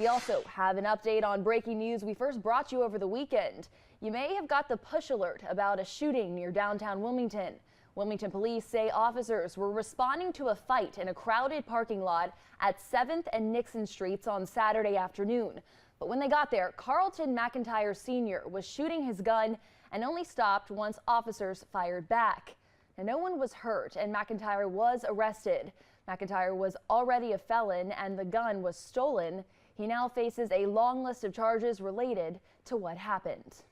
We also have an update on breaking news we first brought you over the weekend. You may have got the push alert about a shooting near downtown Wilmington. Wilmington police say officers were responding to a fight in a crowded parking lot at 7th and Nixon Streets on Saturday afternoon. But when they got there, Carlton McIntyre Sr. was shooting his gun and only stopped once officers fired back. Now, no one was hurt and McIntyre was arrested. McIntyre was already a felon and the gun was stolen. He now faces a long list of charges related to what happened.